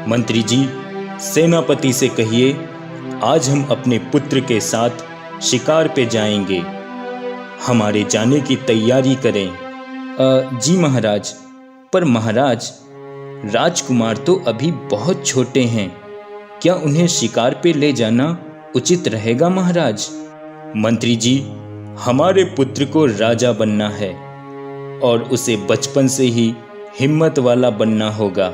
मंत्री जी, सेनापति से कहिए आज हम अपने पुत्र के साथ शिकार पे जाएंगे। हमारे जाने की तैयारी करें। जी महाराज। पर महाराज, राजकुमार तो अभी बहुत छोटे हैं, क्या उन्हें शिकार पे ले जाना उचित रहेगा महाराज? मंत्री जी, हमारे पुत्र को राजा बनना है और उसे बचपन से ही हिम्मत वाला बनना होगा।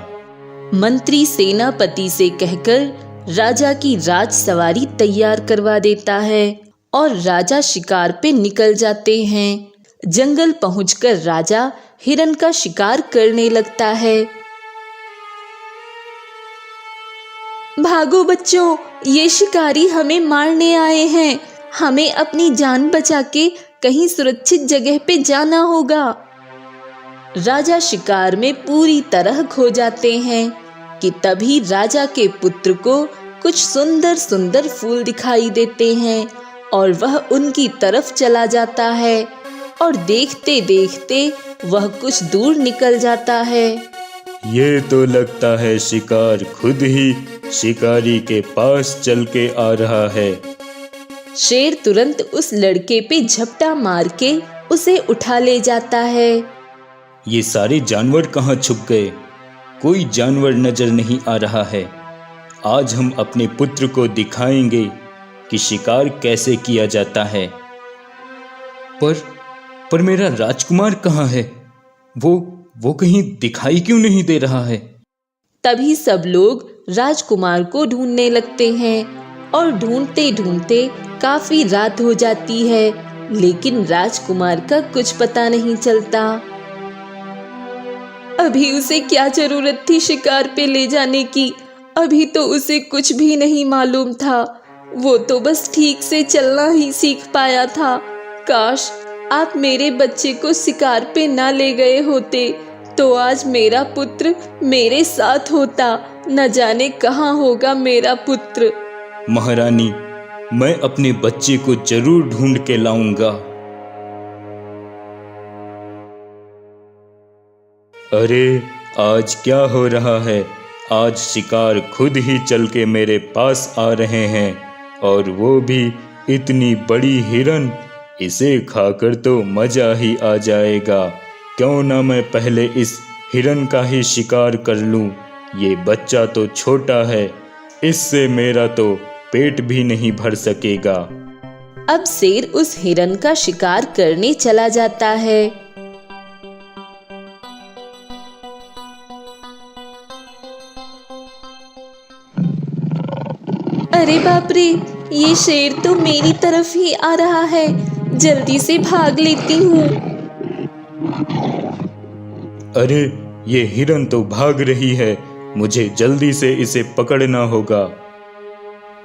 मंत्री सेनापति से कहकर राजा की राजसवारी तैयार करवा देता है और राजा शिकार पे निकल जाते हैं। जंगल पहुंचकर राजा हिरन का शिकार करने लगता है। भागो बच्चों, ये शिकारी हमें मारने आए हैं। हमें अपनी जान बचा के कहीं सुरक्षित जगह पे जाना होगा। राजा शिकार में पूरी तरह खो जाते हैं कि तभी राजा के पुत्र को कुछ सुंदर सुंदर फूल दिखाई देते हैं और वह उनकी तरफ चला जाता है और देखते देखते वह कुछ दूर निकल जाता है। ये तो लगता है शिकार खुद ही शिकारी के पास चल के आ रहा है। शेर तुरंत उस लड़के पे झपटा मार के उसे उठा ले जाता है। ये सारे जानवर कहाँ छुप गए? कोई जानवर नजर नहीं आ रहा है। आज हम अपने पुत्र को दिखाएंगे कि शिकार कैसे किया जाता है। पर मेरा राजकुमार कहाँ है? वो कहीं दिखाई क्यों नहीं दे रहा है? तभी सब लोग राजकुमार को ढूंढने लगते हैं और ढूंढते ढूंढते काफी रात हो जाती है, लेकिन राजकुमार का कुछ पता नहीं चलता। अभी उसे क्या जरूरत थी शिकार पे ले जाने की? अभी तो उसे कुछ भी नहीं मालूम था। वो तो बस ठीक से चलना ही सीख पाया था। काश आप मेरे बच्चे को शिकार पे ना ले गए होते तो आज मेरा पुत्र मेरे साथ होता। न जाने कहाँ होगा मेरा पुत्र। महारानी, मैं अपने बच्चे को जरूर ढूंढ के लाऊंगा। अरे आज क्या हो रहा है? आज शिकार खुद ही चल के मेरे पास आ रहे हैं और वो भी इतनी बड़ी हिरन। इसे खाकर तो मजा ही आ जाएगा। क्यों ना मैं पहले इस हिरन का ही शिकार कर लूं। ये बच्चा तो छोटा है, इससे मेरा तो पेट भी नहीं भर सकेगा। अब शेर उस हिरन का शिकार करने चला जाता है। अरे बाप रे, ये शेर तो मेरी तरफ ही आ रहा है। जल्दी से भाग लेती हूँ। अरे ये हिरन तो भाग रही है, मुझे जल्दी से इसे पकड़ना होगा।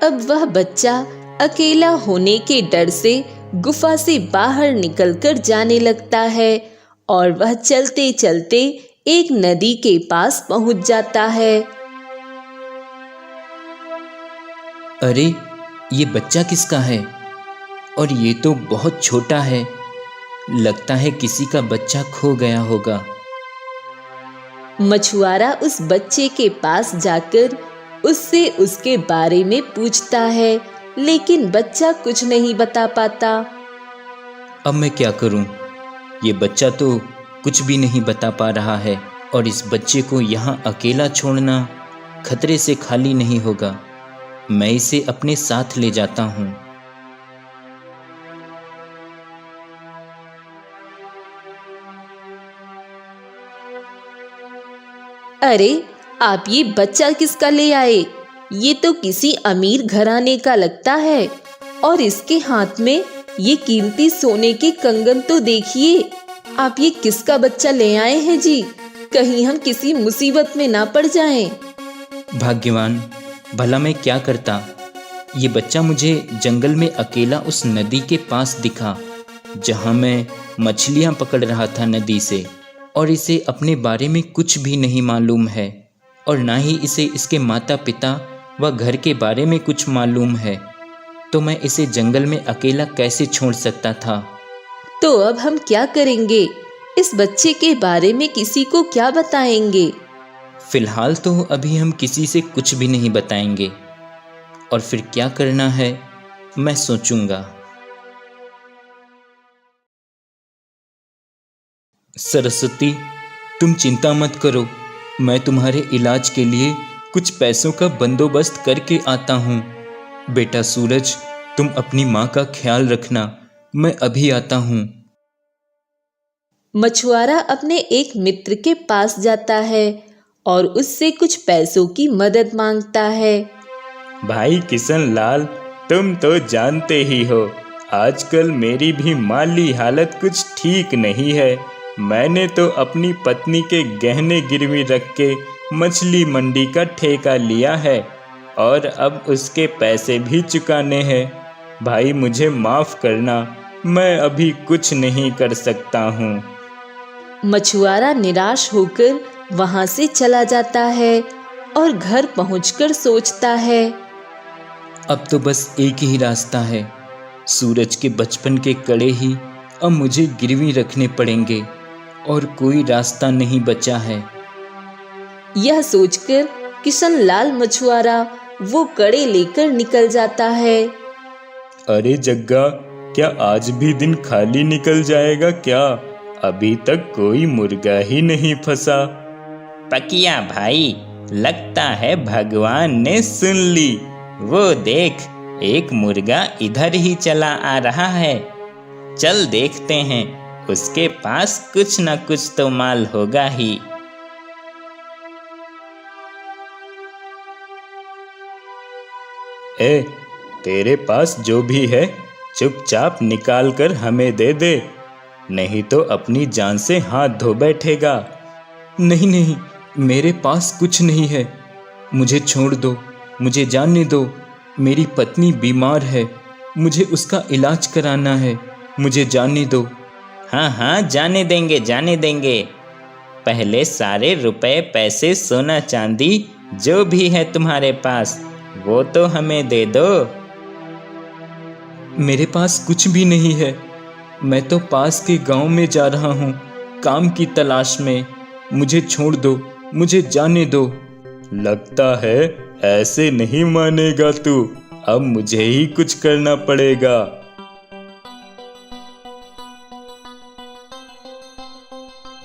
अब वह बच्चा अकेला होने के डर से गुफा से बाहर निकलकर जाने लगता है और वह चलते चलते एक नदी के पास पहुंच जाता है। अरे ये बच्चा किसका है? और ये तो बहुत छोटा है। लगता है किसी का बच्चा खो गया होगा। मछुआरा उस बच्चे के पास जाकर उससे उसके बारे में पूछता है, लेकिन बच्चा कुछ नहीं बता पाता। अब मैं क्या करूं? ये बच्चा तो कुछ भी नहीं बता पा रहा है और इस बच्चे को यहाँ अकेला छोड़ना खतरे से खाली नहीं होगा। मैं इसे अपने साथ ले जाता हूँ। अरे आप ये बच्चा किसका ले आए? ये तो किसी अमीर घराने का लगता है और इसके हाथ में ये कीमती सोने के कंगन तो देखिए। आप ये किसका बच्चा ले आए हैं जी? कहीं हम किसी मुसीबत में ना पड़ जाएं। भाग्यवान, भला मैं क्या करता। ये बच्चा मुझे जंगल में अकेला उस नदी के पास दिखा जहाँ मैं मछलियाँ पकड़ रहा था नदी से, और इसे अपने बारे में कुछ भी नहीं मालूम है और ना ही इसे इसके माता पिता व घर के बारे में कुछ मालूम है। तो मैं इसे जंगल में अकेला कैसे छोड़ सकता था? तो अब हम क्या करेंगे? इस बच्चे के बारे में किसी को क्या बताएंगे? फिलहाल तो अभी हम किसी से कुछ भी नहीं बताएंगे, और फिर क्या करना है मैं सोचूंगा। सरस्वती, तुम चिंता मत करो, मैं तुम्हारे इलाज के लिए कुछ पैसों का बंदोबस्त करके आता हूँ। बेटा सूरज, तुम अपनी माँ का ख्याल रखना, मैं अभी आता हूँ। मछुआरा अपने एक मित्र के पास जाता है और उससे कुछ पैसों की मदद मांगता है। भाई किशन लाल, तुम तो जानते ही हो, आजकल मेरी भी माली हालत कुछ ठीक नहीं है। मैंने तो अपनी पत्नी के गहने गिरवी रख के मछली मंडी का ठेका लिया है और अब उसके पैसे भी चुकाने हैं। भाई मुझे माफ करना, मैं अभी कुछ नहीं कर सकता हूँ। मछुआरा निराश होकर वहां से चला जाता है और घर पहुंचकर सोचता है, अब तो बस एक ही रास्ता है, सूरज के बचपन के कड़े ही अब मुझे गिरवी रखने पड़ेंगे और कोई रास्ता नहीं बचा है। यह सोचकर किशन लाल मछुआरा वो कड़े लेकर निकल जाता है। अरे जग्गा, क्या आज भी दिन खाली निकल जाएगा क्या? अभी तक कोई मुर्गा ही नहीं फंसा। पकिया भाई, लगता है भगवान ने सुन ली। वो देख, एक मुर्गा इधर ही चला आ रहा है। चल देखते हैं, उसके पास कुछ न कुछ तो माल होगा ही। ए, तेरे पास जो भी है चुपचाप निकाल कर हमें दे दे, नहीं तो अपनी जान से हाथ धो बैठेगा। नहीं नहीं, मेरे पास कुछ नहीं है, मुझे छोड़ दो, मुझे जाने दो। मेरी पत्नी बीमार है, मुझे उसका इलाज कराना है, मुझे जाने दो। हाँ हाँ, जाने देंगे जाने देंगे। पहले सारे रुपए पैसे सोना चांदी जो भी है तुम्हारे पास वो तो हमें दे दो। मेरे पास कुछ भी नहीं है, मैं तो पास के गांव में जा रहा हूँ काम की तलाश में, मुझे छोड़ दो, मुझे जाने दो। लगता है ऐसे नहीं मानेगा तू, अब मुझे ही कुछ करना पड़ेगा।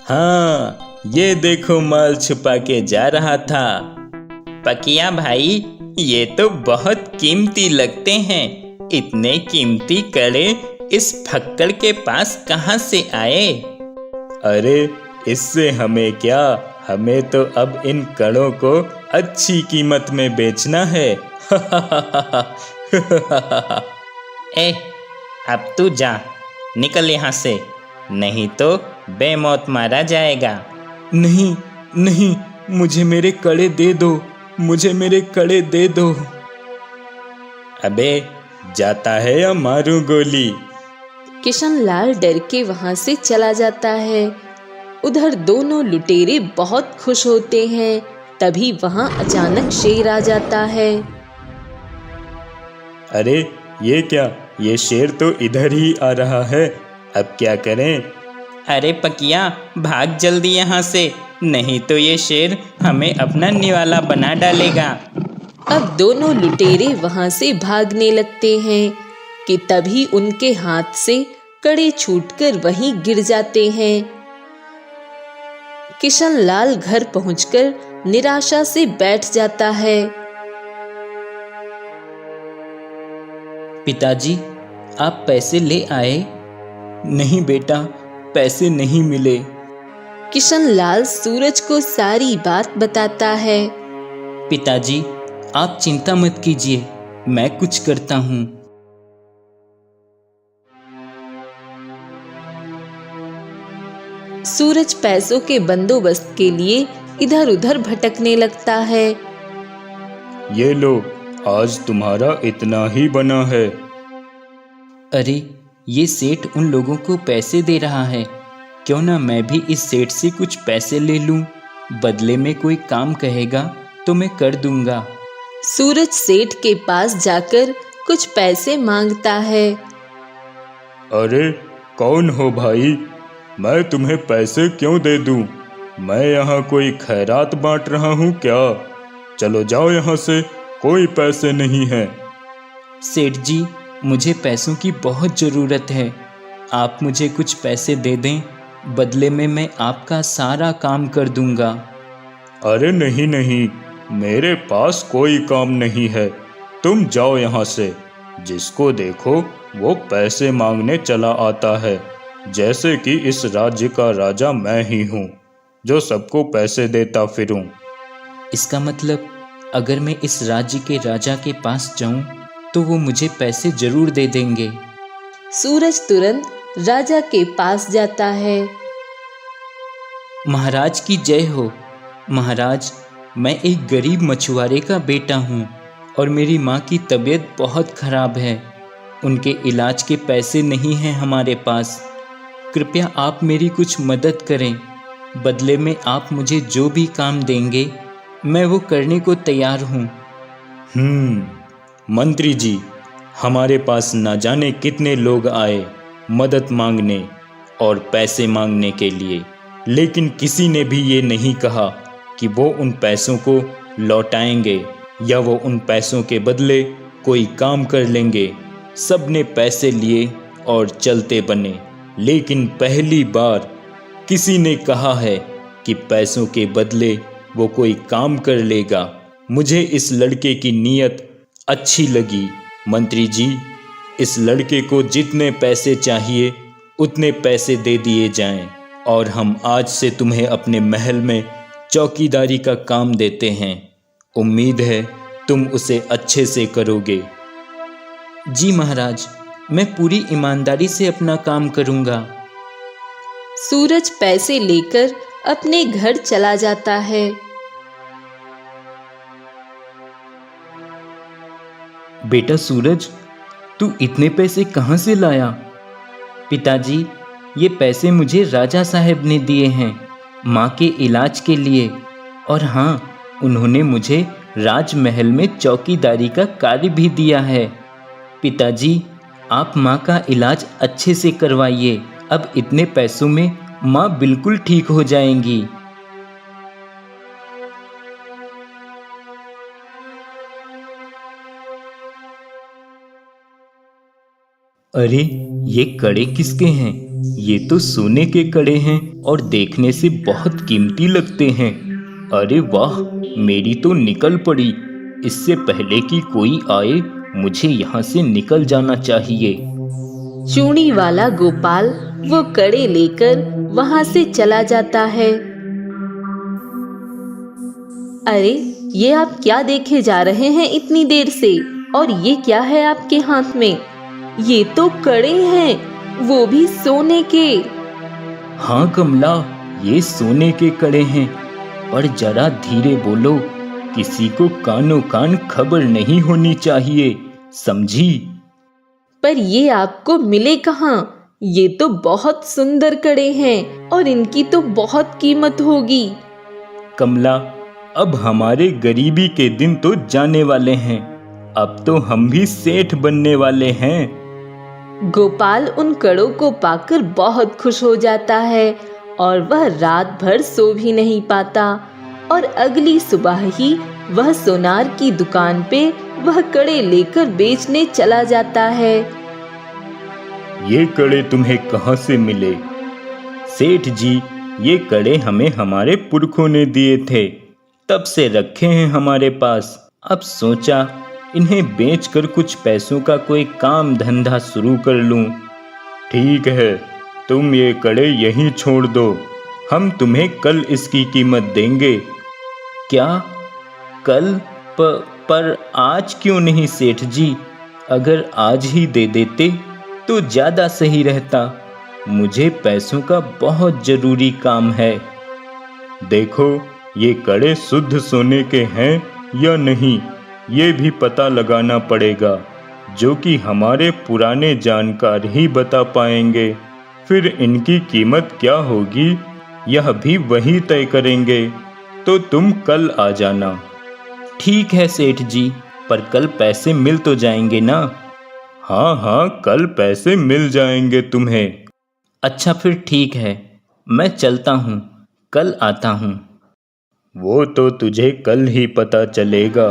हाँ, ये देखो माल छुपा के जा रहा था। पकिया भाई, ये तो बहुत कीमती लगते हैं। इतने कीमती कड़े इस फक्कड़ के पास कहाँ से आए? अरे इससे हमें क्या, हमें तो अब इन कड़ों को अच्छी कीमत में बेचना है। ए, अब तू जा, निकल यहाँ से, नहीं तो बेमौत मारा जाएगा। नहीं नहीं, मुझे मेरे कड़े दे दो, मुझे मेरे कड़े दे दो। अबे जाता है या मारूं गोली? किशन लाल डर के वहां से चला जाता है। उधर दोनों लुटेरे बहुत खुश होते हैं। तभी वहां अचानक शेर आ जाता है। अरे ये क्या, ये शेर तो इधर ही आ रहा है, अब क्या करें? अरे पकिया, भाग जल्दी यहाँ से, नहीं तो ये शेर हमें अपना निवाला बना डालेगा। अब दोनों लुटेरे वहां से भागने लगते हैं कि तभी उनके हाथ से कड़े छूटकर वहीं गिर जाते हैं। किशन लाल घर पहुंचकर निराशा से बैठ जाता है। पिताजी, आप पैसे ले आए? नहीं बेटा, पैसे नहीं मिले। किशन लाल सूरज को सारी बात बताता है। पिताजी, आप चिंता मत कीजिए, मैं कुछ करता हूँ। सूरज पैसों के बंदोबस्त के लिए इधर उधर भटकने लगता है। ये लो, आज तुम्हारा इतना ही बना है। अरे, ये सेठ उन लोगों को पैसे दे रहा है, क्यों ना मैं भी इस सेठ से कुछ पैसे ले लूं, बदले में कोई काम कहेगा तो मैं कर दूंगा। सूरज सेठ के पास जाकर कुछ पैसे मांगता है। अरे कौन हो भाई, मैं तुम्हें पैसे क्यों दे दूं? मैं यहाँ कोई खैरात बांट रहा हूँ क्या? चलो जाओ यहाँ से, कोई पैसे नहीं हैं। सेठ जी, मुझे पैसों की बहुत ज़रूरत है। आप मुझे कुछ पैसे दे दें, बदले में मैं आपका सारा काम कर दूंगा। अरे नहीं नहीं, मेरे पास कोई काम नहीं है, तुम जाओ यहाँ से। जिसको देखो वो पैसे मांगने चला आता है, जैसे कि इस राज्य का राजा मैं ही हूँ जो सबको पैसे देता फिरूं। इसका मतलब अगर मैं इस राज्य के राजा के पास जाऊं तो वो मुझे पैसे जरूर दे देंगे। सूरज तुरंत राजा के पास जाता है। महाराज की जय हो। महाराज, मैं एक गरीब मछुआरे का बेटा हूँ और मेरी माँ की तबीयत बहुत खराब है। उनके इलाज के पैसे नहीं हैं हमारे पास। कृपया आप मेरी कुछ मदद करें। बदले में आप मुझे जो भी काम देंगे मैं वो करने को तैयार हूँ। मंत्री जी, हमारे पास न जाने कितने लोग आए मदद मांगने और पैसे मांगने के लिए, लेकिन किसी ने भी ये नहीं कहा कि वो उन पैसों को लौटाएंगे या वो उन पैसों के बदले कोई काम कर लेंगे। सब ने पैसे लिए और चलते बने, लेकिन पहली बार किसी ने कहा है कि पैसों के बदले वो कोई काम कर लेगा। मुझे इस लड़के की नीयत अच्छी लगी। मंत्री जी, इस लड़के को जितने पैसे चाहिए उतने पैसे दे दिए जाएं और हम आज से तुम्हें अपने महल में चौकीदारी का काम देते हैं। उम्मीद है तुम उसे अच्छे से करोगे। जी महाराज, मैं पूरी ईमानदारी से अपना काम करूँगा। सूरज पैसे लेकर अपने घर चला जाता है। बेटा सूरज, तू इतने पैसे कहाँ से लाया? पिताजी, ये पैसे मुझे राजा साहब ने दिए हैं माँ के इलाज के लिए। और हाँ, उन्होंने मुझे राजमहल में चौकीदारी का कार्य भी दिया है। पिताजी, आप माँ का इलाज अच्छे से करवाइए। अब इतने पैसों में माँ बिल्कुल ठीक हो जाएंगी। अरे, ये कड़े किसके हैं? ये तो सोने के कड़े हैं और देखने से बहुत कीमती लगते हैं। अरे वाह, मेरी तो निकल पड़ी। इससे पहले कि कोई आए मुझे यहाँ से निकल जाना चाहिए। चूड़ी वाला गोपाल वो कड़े लेकर वहां से चला जाता है। अरे, ये आप क्या देखे जा रहे हैं इतनी देर से? और ये क्या है आपके हाथ में? ये तो कड़े हैं, वो भी सोने के। हाँ कमला, ये सोने के कड़े हैं। पर जरा धीरे बोलो, किसी को कानों कान खबर नहीं होनी चाहिए, समझी? पर ये आपको मिले कहाँ? ये तो बहुत सुंदर कड़े हैं और इनकी तो बहुत कीमत होगी। कमला, अब हमारे गरीबी के दिन तो जाने वाले हैं। अब तो हम भी सेठ बनने वाले हैं। गोपाल उन कड़ों को पाकर बहुत खुश हो जाता है और वह रात भर सो भी नहीं पाता। और अगली सुबह ही वह सोनार की दुकान पे वह कड़े लेकर बेचने चला जाता है। ये कड़े तुम्हें कहाँ से मिले? सेठ जी, ये कड़े हमें हमारे पुरखों ने दिए थे, तब से रखे हैं हमारे पास। अब सोचा इन्हें बेचकर कुछ पैसों का कोई काम धंधा शुरू कर लूं। ठीक है, तुम ये कड़े यहीं छोड़ दो, हम तुम्हें कल इसकी कीमत देंगे। क्या? कल? पर आज क्यों नहीं सेठ जी? अगर आज ही दे देते तो ज़्यादा सही रहता। मुझे पैसों का बहुत ज़रूरी काम है। देखो, ये कड़े शुद्ध सोने के हैं या नहीं, ये भी पता लगाना पड़ेगा, जो कि हमारे पुराने जानकार ही बता पाएंगे। फिर इनकी कीमत क्या होगी यह भी वही तय करेंगे। तो तुम कल आ जाना। ठीक है सेठ जी, पर कल पैसे मिल तो जाएंगे ना? हाँ हाँ, कल पैसे मिल जाएंगे तुम्हें। अच्छा फिर ठीक है, मैं चलता हूँ। कल आता हूँ। वो तो तुझे कल ही पता चलेगा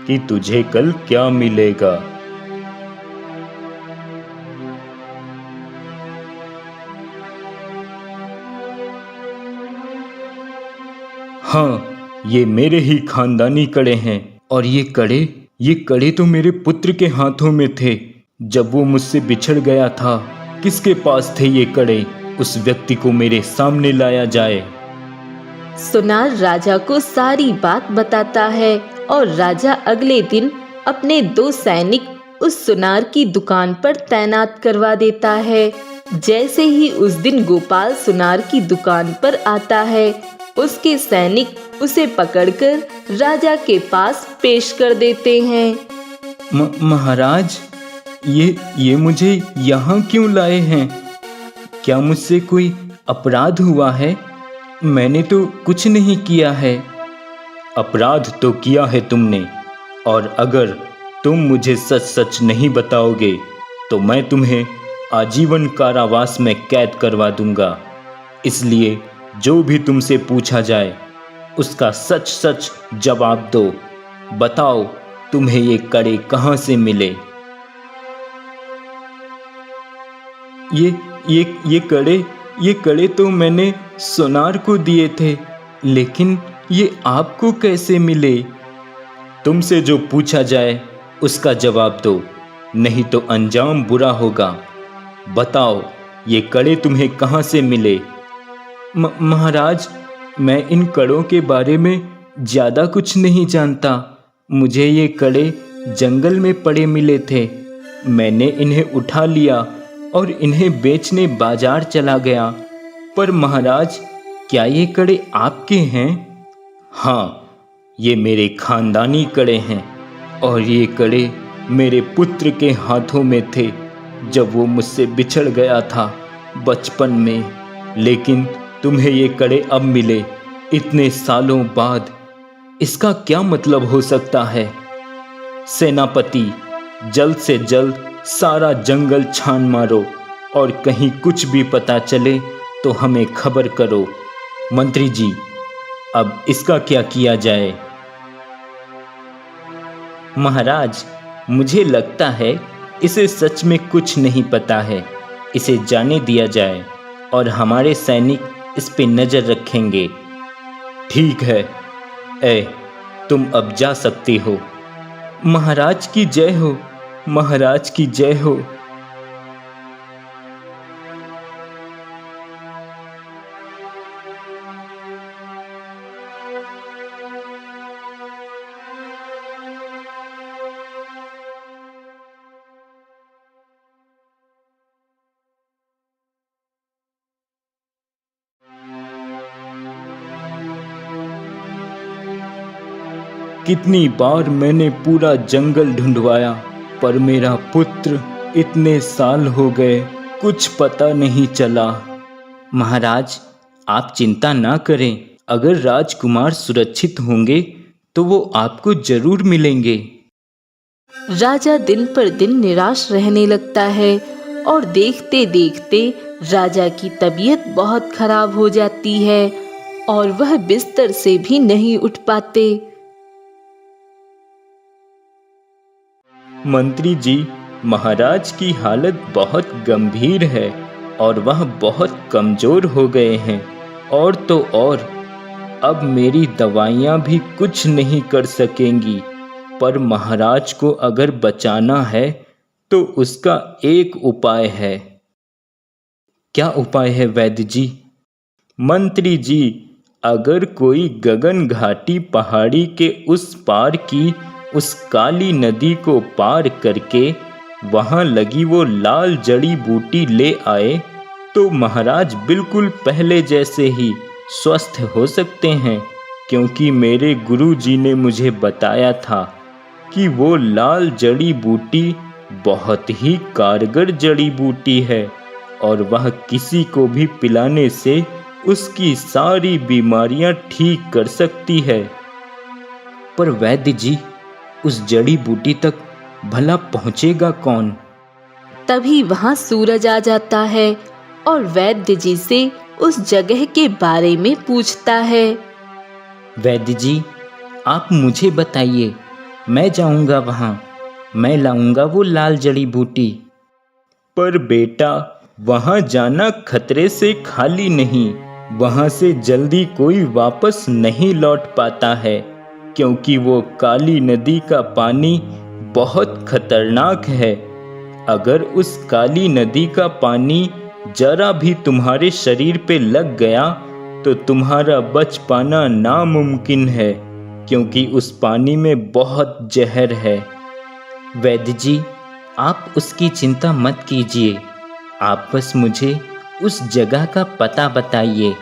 कि तुझे कल क्या मिलेगा। हाँ, ये मेरे ही खानदानी कड़े हैं। और ये कड़े तो मेरे पुत्र के हाथों में थे जब वो मुझसे बिछड़ गया था। किसके पास थे ये कड़े? उस व्यक्ति को मेरे सामने लाया जाए। सुनार राजा को सारी बात बताता है और राजा अगले दिन अपने 2 सैनिक उस सुनार की दुकान पर तैनात करवा देता है। जैसे ही उस दिन गोपाल सुनार की दुकान पर आता है, उसके सैनिक उसे पकड़कर राजा के पास पेश कर देते हैं। महाराज, ये मुझे यहाँ क्यों लाए हैं? क्या मुझसे कोई अपराध हुआ है? मैंने तो कुछ नहीं किया है। अपराध तो किया है तुमने, और अगर तुम मुझे सच सच नहीं बताओगे तो मैं तुम्हें आजीवन कारावास में कैद करवा दूंगा। इसलिए जो भी तुमसे पूछा जाए उसका सच सच जवाब दो। बताओ, तुम्हें ये कड़े कहाँ से मिले? ये कड़े तो मैंने सुनार को दिए थे, लेकिन ये आपको कैसे मिले? तुमसे जो पूछा जाए उसका जवाब दो, नहीं तो अंजाम बुरा होगा। बताओ, ये कड़े तुम्हें कहाँ से मिले? महाराज, मैं इन कड़ों के बारे में ज़्यादा कुछ नहीं जानता। मुझे ये कड़े जंगल में पड़े मिले थे। मैंने इन्हें उठा लिया और इन्हें बेचने बाजार चला गया। पर महाराज, क्या ये कड़े आपके हैं? हाँ, ये मेरे खानदानी कड़े हैं, और ये कड़े मेरे पुत्र के हाथों में थे जब वो मुझसे बिछड़ गया था बचपन में। लेकिन तुम्हें ये कड़े अब मिले इतने सालों बाद। इसका क्या मतलब हो सकता है? सेनापति, जल्द से जल्द सारा जंगल छान मारो, और कहीं कुछ भी पता चले तो हमें खबर करो। मंत्री जी, अब इसका क्या किया जाए? महाराज, मुझे लगता है इसे सच में कुछ नहीं पता है। इसे जाने दिया जाए और हमारे सैनिक इस पे नजर रखेंगे। ठीक है, तुम अब जा सकते हो। महाराज की जय हो, महाराज की जय हो। कितनी बार मैंने पूरा जंगल ढूंढवाया, पर मेरा पुत्र इतने साल हो गए, कुछ पता नहीं चला। महाराज, आप चिंता ना करें। अगर राजकुमार सुरक्षित होंगे तो वो आपको जरूर मिलेंगे। राजा दिन पर दिन निराश रहने लगता है और देखते देखते राजा की तबीयत बहुत खराब हो जाती है और वह बिस्तर से भी नहीं उठ पाते। मंत्री जी, महाराज की हालत बहुत गंभीर है और वह बहुत कमजोर हो गए हैं। और तो और, अब मेरी दवाइयाँ भी कुछ नहीं कर सकेंगी। पर महाराज को अगर बचाना है तो उसका एक उपाय है। क्या उपाय है वैद्य जी? मंत्री जी, अगर कोई गगन घाटी पहाड़ी के उस पार की उस काली नदी को पार करके वहां लगी वो लाल जड़ी बूटी ले आए तो महाराज बिल्कुल पहले जैसे ही स्वस्थ हो सकते हैं। क्योंकि मेरे गुरुजी ने मुझे बताया था कि वो लाल जड़ी बूटी बहुत ही कारगर जड़ी बूटी है और वह किसी को भी पिलाने से उसकी सारी बीमारियां ठीक कर सकती है। पर वैद्य जी, उस जड़ी बूटी तक भला पहुंचेगा कौन? तभी वहां सूरज आ जाता है और वैद्य जी से उस जगह के बारे में पूछता है। वैद्य जी, आप मुझे बताइए, मैं जाऊंगा वहाँ, मैं लाऊंगा वो लाल जड़ी बूटी। पर बेटा, वहाँ जाना खतरे से खाली नहीं। वहाँ से जल्दी कोई वापस नहीं लौट पाता है, क्योंकि वो काली नदी का पानी बहुत खतरनाक है। अगर उस काली नदी का पानी जरा भी तुम्हारे शरीर पे लग गया तो तुम्हारा बच पाना नामुमकिन है, क्योंकि उस पानी में बहुत जहर है। वैद्य जी, आप उसकी चिंता मत कीजिए, आप बस मुझे उस जगह का पता बताइए।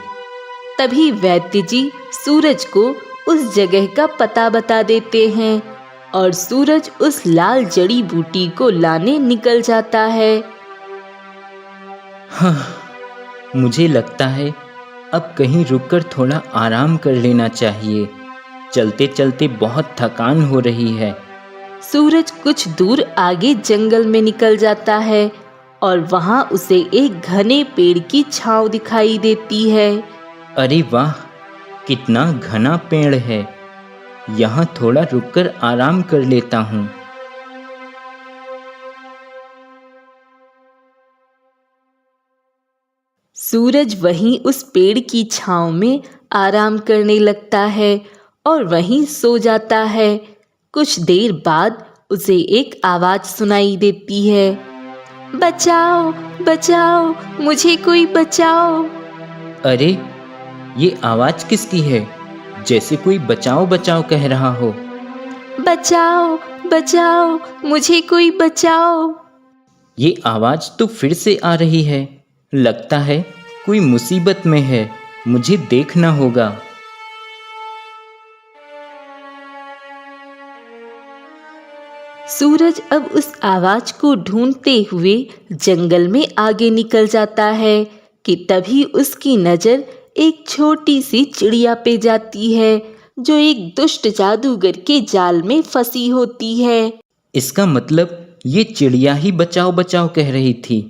तभी वैद्य जी सूरज को उस जगह का पता बता देते हैं और सूरज उस लाल जड़ी बूटी को लाने निकल जाता है। हाँ, मुझे लगता है अब कहीं रुककर थोड़ा आराम कर लेना चाहिए। चलते चलते बहुत थकान हो रही है। सूरज कुछ दूर आगे जंगल में निकल जाता है और वहाँ उसे एक घने पेड़ की छांव दिखाई देती है। अरे वाह, कितना घना पेड़ है। यहाँ थोड़ा रुककर आराम कर लेता हूँ। सूरज वहीं उस पेड़ की छांव में आराम करने लगता है और वहीं सो जाता है। कुछ देर बाद उसे एक आवाज सुनाई देती है। बचाओ, बचाओ, मुझे कोई बचाओ। अरे, ये आवाज किसकी है? जैसे कोई बचाओ बचाओ कह रहा हो। बचाओ, बचाओ, मुझे कोई बचाओ। ये आवाज तो फिर से आ रही है। लगता है कोई मुसीबत में है, मुझे देखना होगा। सूरज अब उस आवाज को ढूंढते हुए जंगल में आगे निकल जाता है कि तभी उसकी नज़र एक छोटी सी चिड़िया पे जाती है जो एक दुष्ट जादूगर के जाल में फंसी होती है। इसका मतलब ये चिड़िया ही बचाओ बचाओ कह रही थी।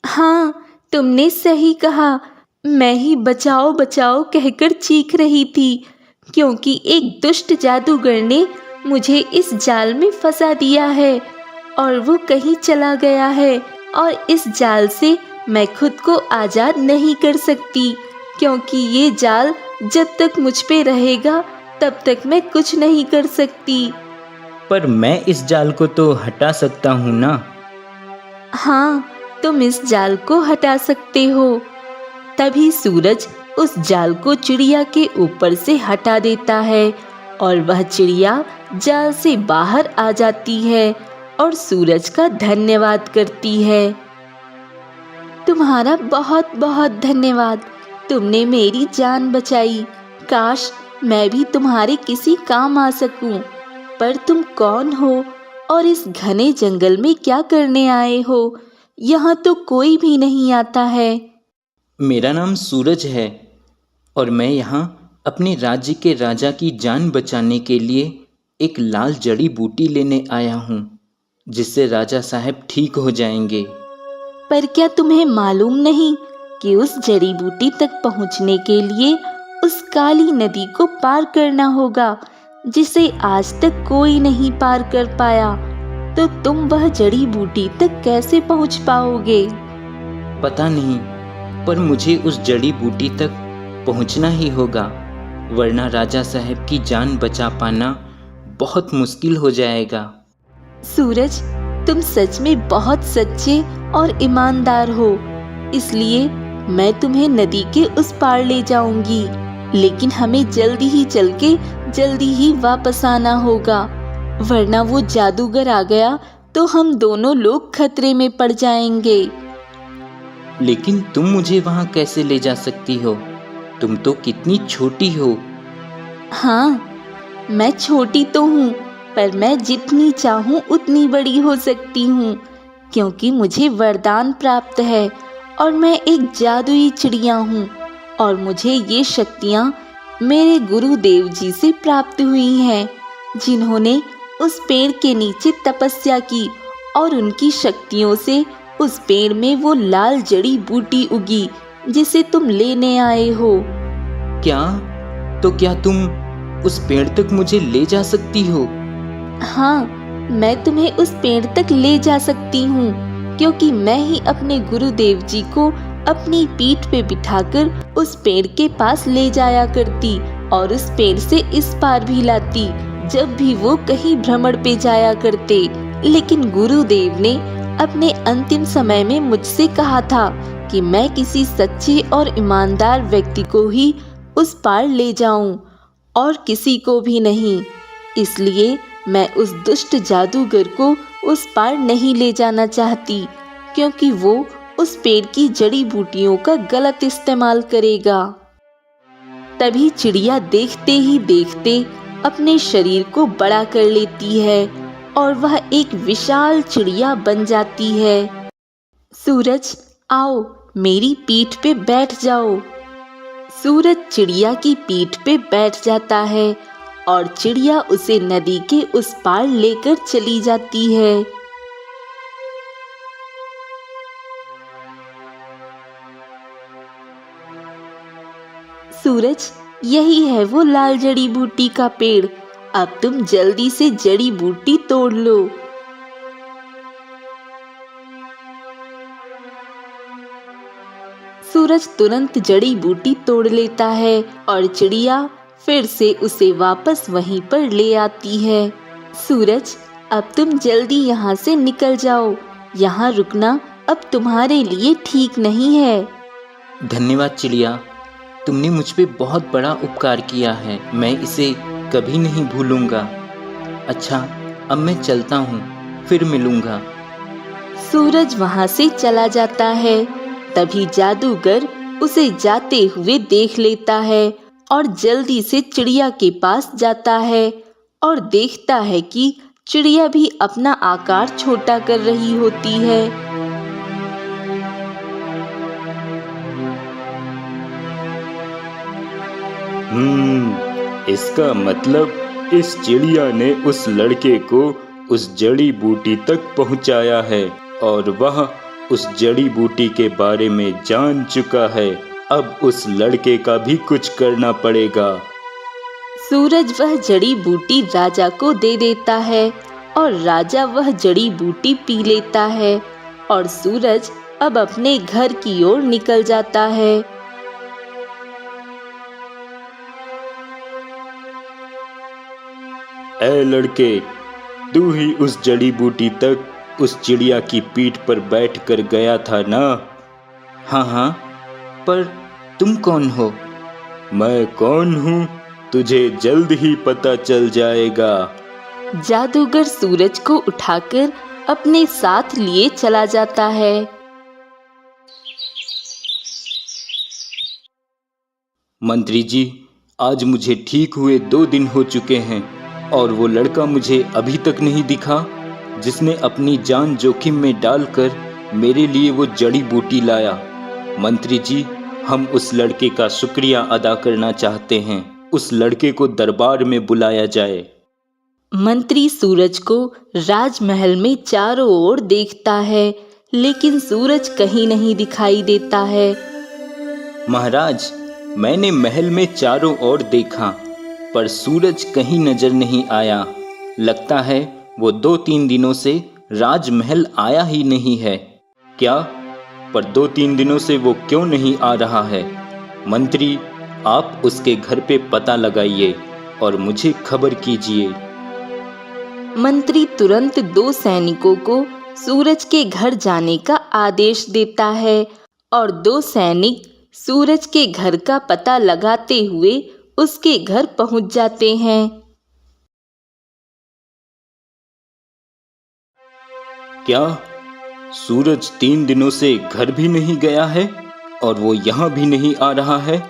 हाँ, तुमने सही कहा, मैं ही बचाओ बचाओ कहकर चीख रही थी, क्योंकि एक दुष्ट जादूगर ने मुझे इस जाल में फंसा दिया है और वो कहीं चला गया है और इस जाल से मैं खुद को आज़ाद नहीं कर सकती, क्योंकि ये जाल जब तक मुझ पे रहेगा तब तक मैं कुछ नहीं कर सकती। पर मैं इस जाल को तो हटा सकता हूँ ना? हाँ, तुम इस जाल को हटा सकते हो। तभी सूरज उस जाल को चिड़िया के ऊपर से हटा देता है और वह चिड़िया जाल से बाहर आ जाती है और सूरज का धन्यवाद करती है। तुम्हारा बहुत बहुत धन्यवाद, तुमने मेरी जान बचाई। काश मैं भी तुम्हारे किसी काम आ सकूं। पर तुम कौन हो और इस घने जंगल में क्या करने आए हो? यहाँ तो कोई भी नहीं आता है। मेरा नाम सूरज है और मैं यहाँ अपने राज्य के राजा की जान बचाने के लिए एक लाल जड़ी बूटी लेने आया हूँ, जिससे राजा साहब ठीक हो जाएंगे। पर क्या तुम्हें मालूम नहीं कि उस जड़ी बूटी तक पहुँचने के लिए उस काली नदी को पार करना होगा, जिसे आज तक कोई नहीं पार कर पाया? तो तुम वह जड़ी बूटी तक कैसे पहुँच पाओगे? पता नहीं, पर मुझे उस जड़ी बूटी तक पहुँचना ही होगा, वरना राजा साहब की जान बचा पाना बहुत मुश्किल हो जाएगा। सूरज, तुम सच में बहुत सच्चे और ईमानदार हो, इसलिए मैं तुम्हें नदी के उस पार ले जाऊंगी, लेकिन हमें जल्दी ही चल के जल्दी ही वापस आना होगा, वरना वो जादूगर आ गया तो हम दोनों लोग खतरे में पड़ जाएंगे। लेकिन तुम मुझे वहाँ कैसे ले जा सकती हो? तुम तो कितनी छोटी हो। हाँ, मैं छोटी तो हूँ, पर मैं जितनी चाहूँ उतनी बड़ी हो सकती हूँ, क्योंकि मुझे वरदान प्राप्त है और मैं एक जादुई चिड़िया हूँ और मुझे ये शक्तियाँ मेरे गुरुदेव जी से प्राप्त हुई हैं। जिन्होंने उस पेड़ के नीचे तपस्या की और उनकी शक्तियों से उस पेड़ में वो लाल जड़ी बूटी उगी जिसे तुम लेने आए हो। क्या? तो क्या तुम उस पेड़ तक मुझे ले जा सकती हो? हाँ, मैं तुम्हें उस पेड़ तक ले जा सकती हूँ, क्योंकि मैं ही अपने गुरुदेव जी को अपनी पीठ पे बिठाकर उस पेड़ के पास ले जाया करती और उस पेड़ से इस पार भी लाती जब भी वो कहीं भ्रमण पे जाया करते। लेकिन गुरुदेव ने अपने अंतिम समय में मुझसे कहा था कि मैं किसी सच्चे और ईमानदार व्यक्ति को ही उस पार ले जाऊं और किसी को भी नहीं। इसलिए मैं उस दुष्ट जादूगर को उस पार नहीं ले जाना चाहती, क्योंकि वो उस पेड़ की जड़ी बूटियों का गलत इस्तेमाल करेगा। तभी चिड़िया देखते ही देखते अपने शरीर को बड़ा कर लेती है और वह एक विशाल चिड़िया बन जाती है। सूरज, आओ मेरी पीठ पे बैठ जाओ। सूरज चिड़िया की पीठ पे बैठ जाता है और चिड़िया उसे नदी के उस पार लेकर चली जाती है। सूरज, यही है वो लाल जड़ी बूटी का पेड़। अब तुम जल्दी से जड़ी बूटी तोड़ लो। सूरज तुरंत जड़ी बूटी तोड़ लेता है और चिड़िया फिर से उसे वापस वहीं पर ले आती है। सूरज, अब तुम जल्दी यहाँ से निकल जाओ। यहाँ रुकना अब तुम्हारे लिए ठीक नहीं है। धन्यवाद चिड़िया, तुमने मुझ पे बहुत बड़ा उपकार किया है, मैं इसे कभी नहीं भूलूंगा। अच्छा, अब मैं चलता हूँ, फिर मिलूंगा। सूरज वहाँ से चला जाता है। तभी जादूगर उसे जाते हुए देख लेता है और जल्दी से चिड़िया के पास जाता है और देखता है कि चिड़िया भी अपना आकार छोटा कर रही होती है। इसका मतलब इस चिड़िया ने उस लड़के को उस जड़ी बूटी तक पहुंचाया है और वह उस जड़ी बूटी के बारे में जान चुका है। अब उस लड़के का भी कुछ करना पड़ेगा। सूरज वह जड़ी बूटी राजा को दे देता है और राजा वह जड़ी बूटी पी लेता है और सूरज अब अपने घर की ओर निकल जाता है। ऐ लड़के, तू ही उस जड़ी बूटी तक उस चिड़िया की पीठ पर बैठकर गया था ना? हाँ हाँ, पर तुम कौन हो? मैं कौन हूँ तुझे जल्द ही पता चल जाएगा। जादूगर सूरज को उठाकर अपने साथ लिए चला जाता है। मंत्री जी, आज मुझे ठीक हुए 2 दिन हो चुके हैं और वो लड़का मुझे अभी तक नहीं दिखा जिसने अपनी जान जोखिम में डालकर मेरे लिए वो जड़ी बूटी लाया। मंत्री जी, हम उस लड़के का शुक्रिया अदा करना चाहते हैं। उस लड़के को दरबार में बुलाया जाए। मंत्री सूरज को राजमहल में चारों ओर देखता है, लेकिन सूरज कहीं नहीं दिखाई देता है। महाराज, मैंने महल में चारों ओर देखा पर सूरज कहीं नजर नहीं आया। लगता है वो 2-3 दिनों से राजमहल आया ही नहीं है। क्या? पर 2-3 दिनों से वो क्यों नहीं आ रहा है? मंत्री, आप उसके घर पे पता लगाइए और मुझे खबर कीजिए। मंत्री तुरंत 2 सैनिकों को सूरज के घर जाने का आदेश देता है और 2 सैनिक सूरज के घर का पता लगाते हुए उसके घर पहुंच जाते हैं। क्या सूरज 3 दिनों से घर भी नहीं गया है और वो यहाँ भी नहीं आ रहा है?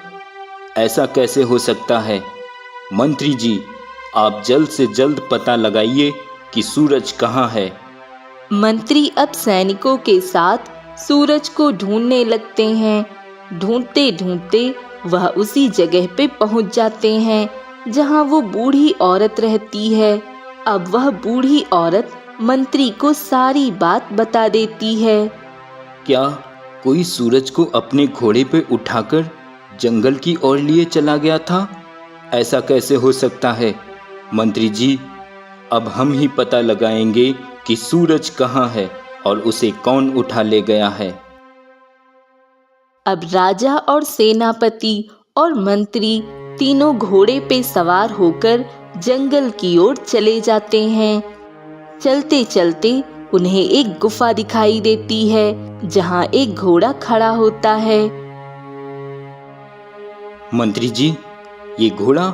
ऐसा कैसे हो सकता है? मंत्री जी, आप जल्द से जल्द पता लगाइए कि सूरज कहाँ है। मंत्री अब सैनिकों के साथ सूरज को ढूंढने लगते हैं। ढूंढते ढूंढते वह उसी जगह पे पहुंच जाते हैं जहाँ वो बूढ़ी औरत रहती है। अब वह बूढ़ी औरत मंत्री को सारी बात बता देती है। क्या कोई सूरज को अपने घोड़े पे उठाकर जंगल की ओर लिए चला गया था? ऐसा कैसे हो सकता है? मंत्री जी, अब हम ही पता लगाएंगे कि सूरज कहाँ है और उसे कौन उठा ले गया है। अब राजा और सेनापति और मंत्री तीनों घोड़े पे सवार होकर जंगल की ओर चले जाते हैं। चलते चलते उन्हें एक गुफा दिखाई देती है, जहाँ एक घोड़ा खड़ा होता है। मंत्री जी, ये घोड़ा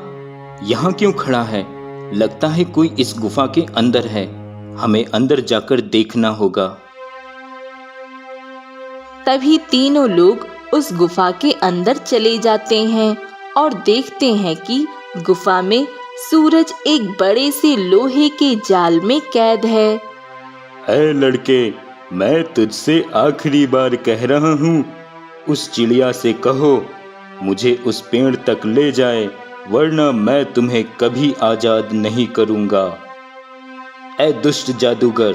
यहाँ क्यों खड़ा है? लगता है कोई इस गुफा के अंदर है। हमें अंदर जाकर देखना होगा। तभी तीनों लोग उस गुफा के अंदर चले जाते हैं और देखते हैं कि गुफा में सूरज एक बड़े से लोहे के जाल में कैद है। ऐ लड़के, मैं तुझसे आखिरी बार कह रहा हूँ, उस चिड़िया से कहो मुझे उस पेड़ तक ले जाए, वरना मैं तुम्हें कभी आजाद नहीं करूँगा। ऐ दुष्ट जादूगर,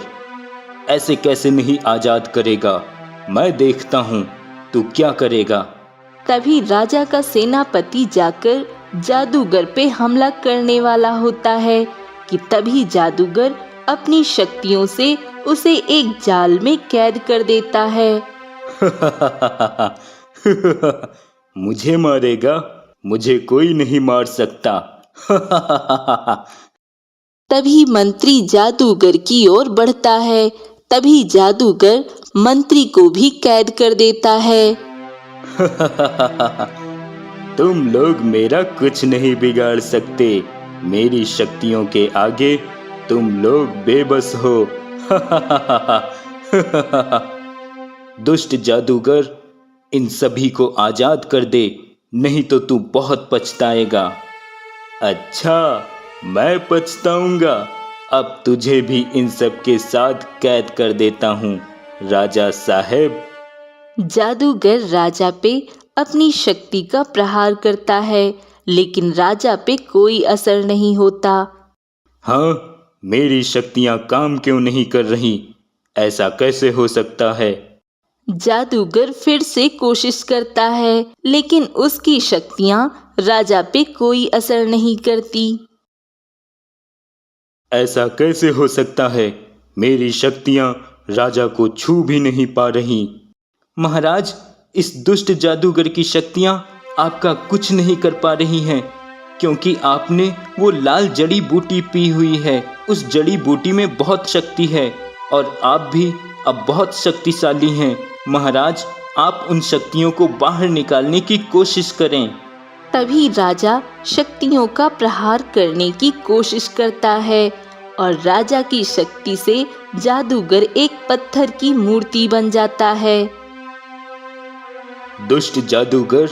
ऐसे कैसे नहीं आजाद करेगा? मैं देखता हूँ तू क्या करेगा। तभी राजा का सेनापति जाकर जादूगर पे हमला करने वाला होता है कि तभी जादूगर अपनी शक्तियों से उसे एक जाल में कैद कर देता है। मुझे मारेगा? मुझे कोई नहीं मार सकता। तभी मंत्री जादूगर की ओर बढ़ता है। तभी जादूगर मंत्री को भी कैद कर देता है। तुम लोग मेरा कुछ नहीं बिगाड़ सकते। मेरी शक्तियों के आगे तुम लोग बेबस हो। दुष्ट जादूगर, इन सभी को आजाद कर दे, नहीं तो तू बहुत पछताएगा। अच्छा, मैं पछताऊंगा। अब तुझे भी इन सब के साथ कैद कर देता हूँ राजा साहेब। जादूगर राजा पे अपनी शक्ति का प्रहार करता है, लेकिन राजा पे कोई असर नहीं होता। हाँ, मेरी शक्तियाँ काम क्यों नहीं कर रही? ऐसा कैसे हो सकता है? जादूगर फिर से कोशिश करता है, लेकिन उसकी शक्तियाँ राजा पे कोई असर नहीं करती। ऐसा कैसे हो सकता है? मेरी शक्तियाँ राजा को छू भी नहीं पा रही। महाराज, इस दुष्ट जादूगर की शक्तियाँ आपका कुछ नहीं कर पा रही हैं, क्योंकि आपने वो लाल जड़ी बूटी पी हुई है। उस जड़ी बूटी में बहुत शक्ति है और आप भी अब बहुत शक्तिशाली हैं। महाराज, आप उन शक्तियों को बाहर निकालने की कोशिश करें। तभी राजा शक्तियों का प्रहार करने की कोशिश करता है और राजा की शक्ति से जादूगर एक पत्थर की मूर्ति बन जाता है। दुष्ट जादूगर,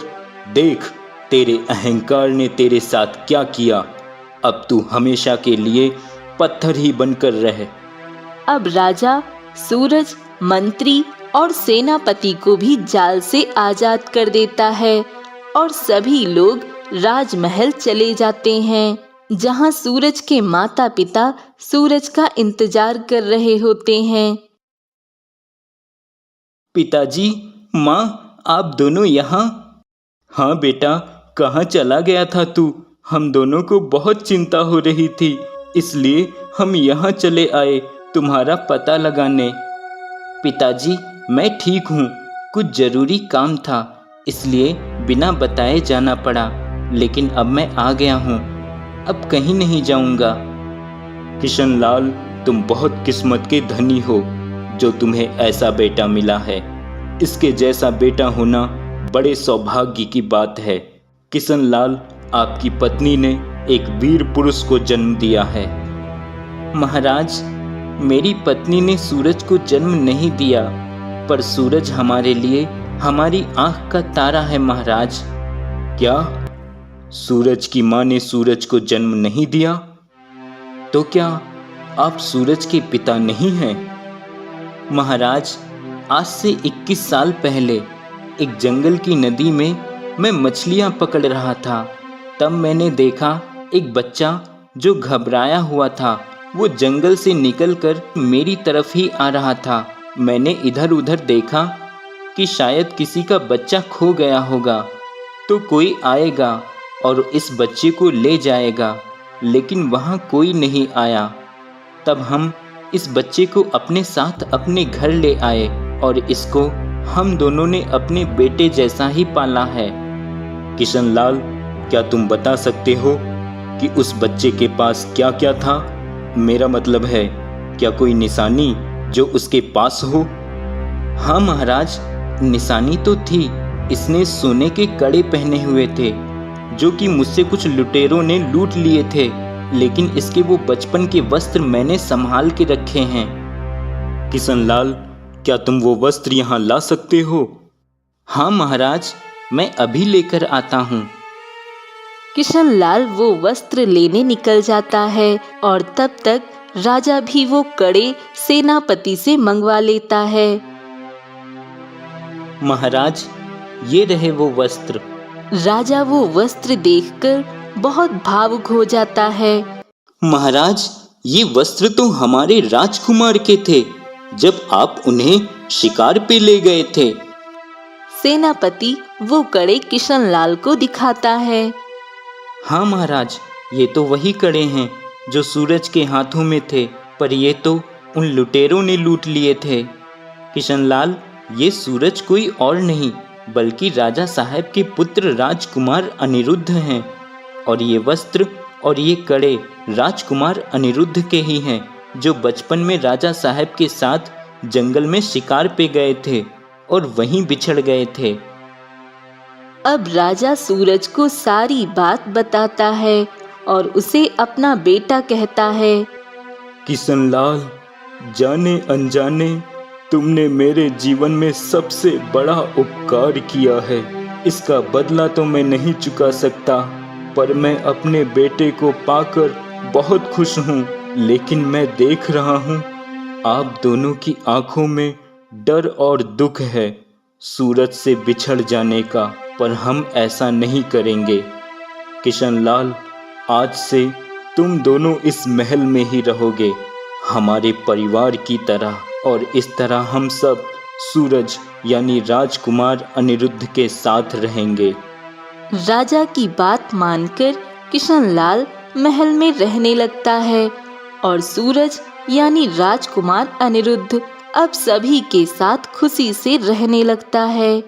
देख तेरे अहंकार ने तेरे साथ क्या किया। अब तू हमेशा के लिए पत्थर ही बनकर रहे। अब राजा सूरज, मंत्री और सेनापति को भी जाल से आजाद कर देता है और सभी लोग राजमहल चले जाते हैं, जहां सूरज के माता पिता सूरज का इंतजार कर रहे होते हैं। पिताजी, माँ, आप दोनों यहाँ? हाँ बेटा, कहाँ चला गया था तू? हम दोनों को बहुत चिंता हो रही थी, इसलिए हम यहाँ चले आए तुम्हारा पता लगाने। पिताजी, मैं ठीक हूँ। कुछ जरूरी काम था, इसलिए बिना बताए जाना पड़ा, लेकिन अब मैं आ गया हूँ। अब कहीं नहीं जाऊँगा। किशनलाल, तुम बहुत किस्मत के धनी हो जो तुम्हें ऐसा बेटा मिला है। इसके जैसा बेटा होना बड़े सौभाग्य की बात है। किशनलाल, आपकी पत्नी ने एक वीर पुरुष को जन्म दिया है। महाराज, मेरी पत्नी ने सूरज को जन्म नहीं दिया, पर सूरज हमारे लिए हमारी आंख का तारा है महाराज। क्या? सूरज की माँ ने सूरज को जन्म नहीं दिया? तो क्या आप सूरज के पिता नहीं हैं? महाराज, आज से 21 साल पहले एक जंगल की नदी में मैं मछलियां पकड़ रहा था। तब मैंने देखा एक बच्चा जो घबराया हुआ था वो जंगल से निकलकर मेरी तरफ ही आ रहा था। मैंने इधर उधर देखा कि शायद किसी का बच्चा खो गया होगा, तो कोई आएगा और इस बच्चे को ले जाएगा, लेकिन वहाँ कोई नहीं आया। तब हम इस बच्चे को अपने साथ अपने घर ले आए और इसको हम दोनों ने अपने बेटे जैसा ही पाला है। किशनलाल, क्या तुम बता सकते हो कि उस बच्चे के पास क्या क्या था? मेरा मतलब है, क्या कोई निशानी जो उसके पास हो? हाँ महाराज, निशानी तो थी। इसने सोने के कड़े पहने हुए थे जो कि मुझसे कुछ लुटेरों ने लूट लिए थे, लेकिन इसके वो बचपन के वस्त्र मैंने संभाल के रखे हैं। किशनलाल, क्या तुम वो वस्त्र यहाँ ला सकते हो? हाँ महाराज, मैं अभी लेकर आता हूँ। किशनलाल वो वस्त्र लेने निकल जाता है और तब तक राजा भी वो कड़े सेनापति से मंगवा लेता है। महाराज, ये रहे वो वस्त्र। राजा वो वस्त्र देखकर बहुत भावुक हो जाता है। महाराज, ये वस्त्र तो हमारे राजकुमार के थे जब आप उन्हें शिकार पे ले गए थे। सेनापति वो कड़े किशनलाल को दिखाता है। हाँ महाराज, ये तो वही कड़े हैं जो सूरज के हाथों में थे, पर ये तो उन लुटेरों ने लूट लिए थे। किशनलाल, ये सूरज कोई और नहीं बल्कि राजा साहब के पुत्र राजकुमार अनिरुद्ध हैं, और ये वस्त्र और ये कड़े राजकुमार अनिरुद्ध के ही हैं जो बचपन में राजा साहब के साथ जंगल में शिकार पे गए थे और वहीं बिछड़ गए थे। अब राजा सूरज को सारी बात बताता है और उसे अपना बेटा कहता है। किशनलाल, जाने अनजाने तुमने मेरे जीवन में सबसे बड़ा उपकार किया है। इसका बदला तो मैं नहीं चुका सकता, पर मैं अपने बेटे को पाकर बहुत खुश हूँ। लेकिन मैं देख रहा हूँ आप दोनों की आंखों में डर और दुख है सूरज से बिछड़ जाने का, पर हम ऐसा नहीं करेंगे। किशनलाल, आज से तुम दोनों इस महल में ही रहोगे, हमारे परिवार की तरह, और इस तरह हम सब सूरज यानी राजकुमार अनिरुद्ध के साथ रहेंगे। राजा की बात मानकर किशनलाल महल में रहने लगता है और सूरज यानी राजकुमार अनिरुद्ध अब सभी के साथ खुशी से रहने लगता है।